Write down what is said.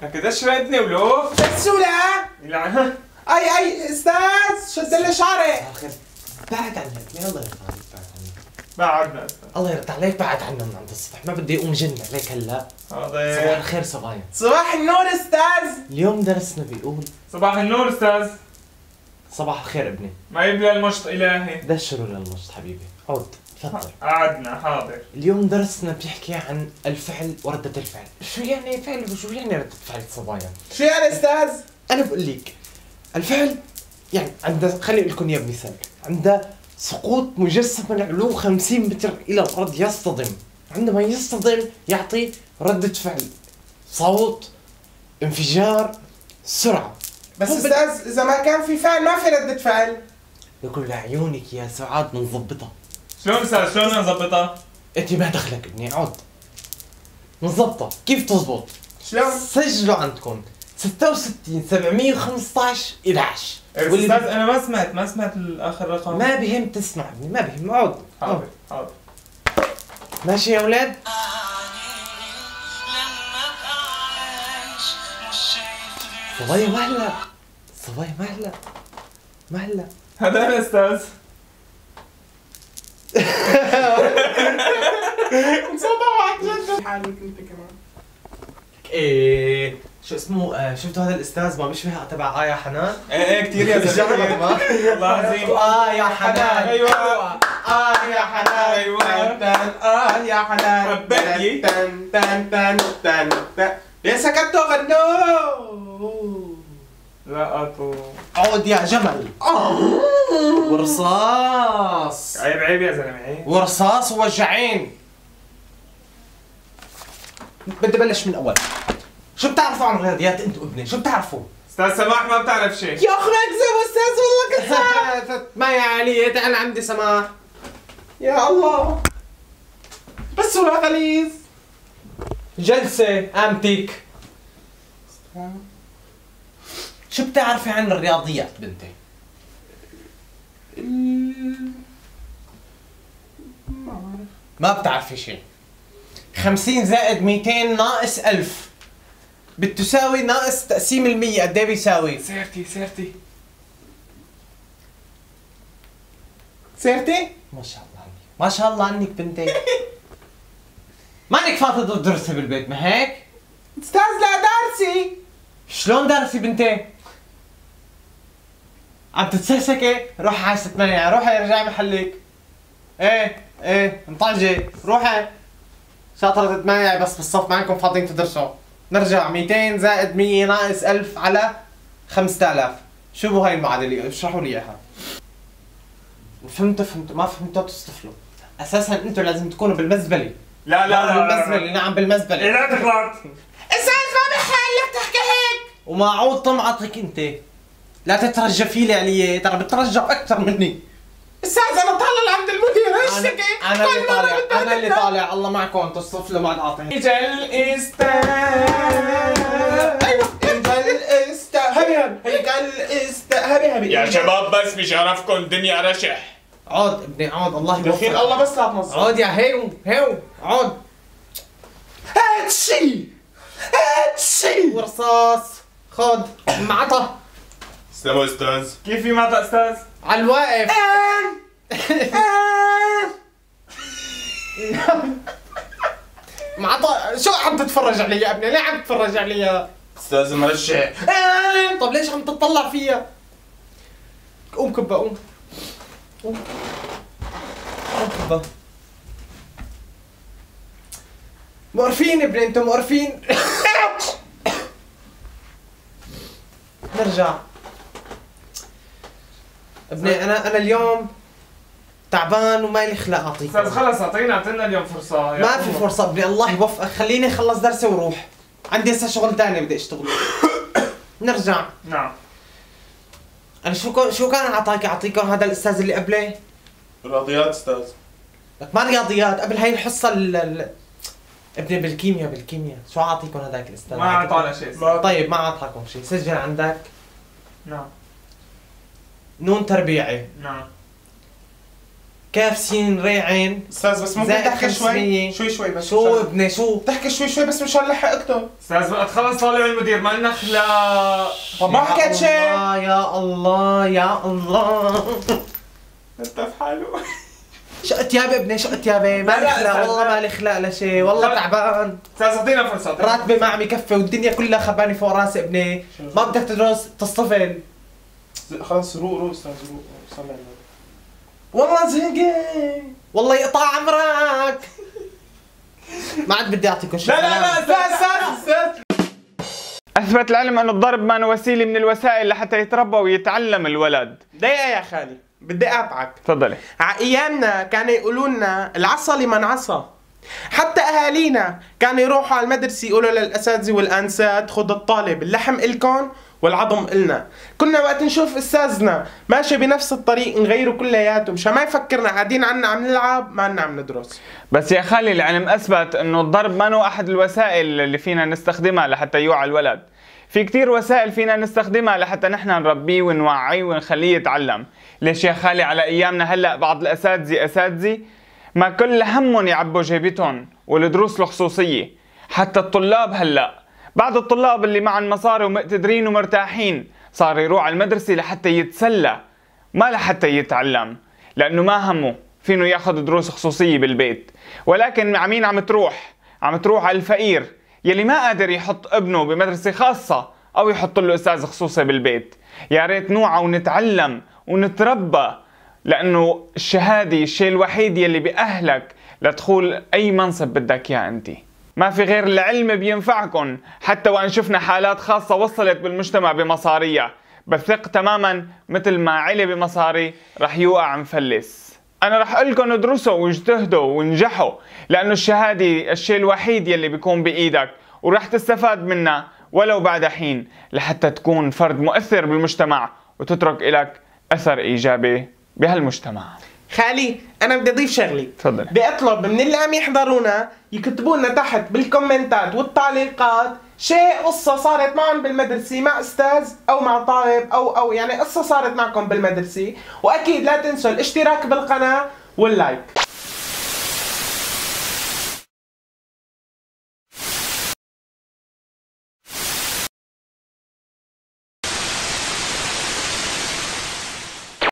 هكذا شردني ولو بسولة. يلعنها. اي استاذ شد لي شعري. بعد عنك الله يرضى عليك، بعد عنك. بعدنا استاذ. الله يرضى عليك، بعد عنا من عند الصبح، ما بدي اقوم جن عليك هلا. صباح حاضر. الخير صبايا. صباح النور استاذ. اليوم درسنا بيقول صباح النور استاذ. صباح الخير ابني. ما يبلى المشط الهي. بشروا للمجد حبيبي، عود تفضل. قعدنا حاضر. اليوم درسنا بيحكي عن الفعل وردة الفعل. شو يعني فعل وشو يعني ردة فعل صبايا؟ شو يعني استاذ؟ أنا بقول لك الفعل يعني عند، خليني أقول لكم إياه بمثال، عند سقوط مجسم من علو 50 متر إلى الأرض يصطدم، عندما يصطدم يعطي ردة فعل، صوت، انفجار، سرعة. بس استاذ اذا ما كان في فعل ما في ردة فعل. يقول لعيونك يا سعاد بنظبطها. شلون استاذ شلون نظبطها؟ انت ما دخلك ابني، عود نظبطها. كيف تزبط؟ شلون؟ سجلوا عندكم 66 715 11. استاذ انا ما سمعت الاخر رقم. ما بهم تسمع ابني، ما بهم، عود. حاضر حاضر. ماشي يا اولاد؟ صبايا مهلا، صبايا مهلا مهلا. هذا انا استاذ. انصدمت جدا حالك انت كمان. ايه شو اسمه، شفتوا هذا الاستاذ ما بيشبه تبع يا حنان؟ ايه كثير يا زلمه. والله العظيم. يا حنان. ايوه. يا حنان. ايوه. يا حنان. حبيتي. تن تن تن تن تن. ليه سكتوا غنوا؟ لقطوا. عود يا جمل. ورصاص. عيب يا زلمه عيب. ورصاص ووجعين. بدي ابلش من اول. شو بتعرفوا عن الرياضيات انتوا ابني؟ شو بتعرفوا؟ استاذ سماح ما بتعرف شيء. يا اخي ما اكذب استاذ والله كذاب. ما يا علي انا عندي سماح. يا الله. بس هو غليظ. جلسة امتك. شو بتعرفي عن الرياضيات بنتي؟ ما بعرف. ما بتعرفي شيء. 50 زائد 200 ناقص 1000 بتساوي ناقص تقسيم المية، قد ايه بيساوي؟ سيرتي سيرتي؟ ما شاء الله عنك، ما شاء الله عنك بنتي. مانك فاضي تدرسي بالبيت ما هيك؟ استاذ لا دارسي. شلون دارسي بنتي؟ عم تتسكسكي؟ روحي على 8، روحي ارجعي محلك. ايه انطلجي، روحي. شاطرة 8 بس بالصف معكم فاضيين تدرسوا. نرجع 200 زائد 100 ناقص 1000 على 5000. شو بو هاي المعادلة؟ اشرحوا لي اياها. فهمتوا ما فهمتوا تصطفلوا. اساسا انتوا لازم تكونوا بالمزبلة. لا بالمزبلة، نعم بالمزبلة. إيه لا تغلط. استاذ ما بحال لك تحكي هيك. ومعود طمعتك انت. لا تترجفي لي علي، ترى بترجف اكثر مني. استاذ انا طالع عند المدير ايش سكت؟ انا اللي طالع، الله معكم تصطفلوا مع القاطع. اجا الاستاذ. ايوه اجا الاستاذ. اجا الاستاذ. يا شباب بس بشرفكم الدنيا رشح. عود ابني عود، الله دخيل يوفقك. الله بس لا تنظر. عود يا هيو عود. هاتشي ورصاص خد معطى استلموا استاذ. كيف في معطى استاذ؟ على الواقف. معطى. شو عم تتفرج علي يا ابني؟ ليه عم تتفرج علي؟ استاذ مرشح. طب ليش عم تطلع فيها؟ قوم كبه قوم كبه. مقرفين ابني انتم مقرفين. نرجع ابني. انا اليوم تعبان وما لي خلق اعطيك. استاذ خلص اعطينا اليوم فرصة. ما في فرصة ابني، الله يوفقك. خليني اخلص درسي وروح، عندي هسه شغل ثاني بدي اشتغله. نرجع. نعم. انا شو كان اعطيكم هذا الاستاذ اللي قبلي؟ رياضيات استاذ. لك ما رياضيات، قبل هاي الحصة ابني بالكيمياء شو اعطيكم هذاك الاستاذ؟ ما اعطانا شيء. طيب ما اعطاكم شيء. سجل عندك. نعم. نون تربيعي. نعم. كاف سين ري عين. استاذ بس ممكن زائد تحكي 500. شوي بس شو ابني شو؟ تحكي شوي بس مشان لحق اكتب. استاذ بقى تخلص طالع المدير ما لنا خلاق. طب ما حكيت شيء. يا الله يا الله. انت في حاله. شقت يابي ابني شقت يابي، مالي خلاق والله مالي خلاق لشيء، والله تعبان. استاذ اعطينا فرصة. راتبي ما عم يكفي والدنيا كلها خباني فوق راسي ابني، ما بدك تدرس تصطفل. خلص روق استاذ روق صلي على النبي. والله زهقت، والله يقطع عمرك. ما عاد بدي اعطيكم شيء. لا استاذ. أثبت العلم أن الضرب ما وسيلة من الوسائل لحتى يتربى ويتعلم الولد. دقيقة يا خالي بدي اقاطعك. تفضلي. ايامنا كانوا يقولوا لنا العصا لمن عصى. حتى اهالينا كانوا يروحوا على المدرسه يقولوا للاساتذه والانسات خذ الطالب اللحم الكن والعظم النا. كنا وقت نشوف استاذنا ماشي بنفس الطريق نغيره كلياته مشان ما يفكرنا قاعدين عنا عم نلعب ما عنا عم ندرس. بس يا خالي العلم أثبت أنه الضرب ما هو أحد الوسائل اللي فينا نستخدمها لحتى يوعى الولد. في كتير وسائل فينا نستخدمها لحتى نحن نربيه ونوعيه ونخليه يتعلم. ليش يا خالي على أيامنا هلأ بعض الأساتذة ما كل همهم يعبوا جيبتهم والدروس الخصوصية. حتى الطلاب هلأ بعض الطلاب اللي معن مصاري ومقتدرين ومرتاحين صار يروح على المدرسة لحتى يتسلى ما لحتى يتعلم، لأنه ما همه فينه ياخذ دروس خصوصية بالبيت. ولكن عمين عم تروح على الفقير يلي ما قادر يحط ابنه بمدرسة خاصة أو يحط له أستاذ خصوصي بالبيت. يا ريت نوعى ونتعلم ونتربى، لأنه الشهادة الشيء الوحيد يلي بأهلك لتدخل أي منصب بدك إياه أنت. ما في غير العلم بينفعكم، حتى وإن شفنا حالات خاصة وصلت بالمجتمع بمصاريها، بثق تماما مثل ما علي بمصاري رح يوقع مفلس. أنا رح أقول لكم ادرسوا واجتهدوا وانجحوا، لأنه الشهادة الشيء الوحيد يلي بيكون بإيدك ورح تستفاد منها ولو بعد حين لحتى تكون فرد مؤثر بالمجتمع وتترك إلك أثر إيجابي بهالمجتمع. خالي انا بدي اضيف شغله. تفضل. بدي اطلب من اللي عم يحضرونا يكتبوا لنا تحت بالكومنتات والتعليقات شيء قصه صارت معهم بالمدرسه مع استاذ او مع طالب او يعني قصه صارت معكم بالمدرسه، واكيد لا تنسوا الاشتراك بالقناه واللايك.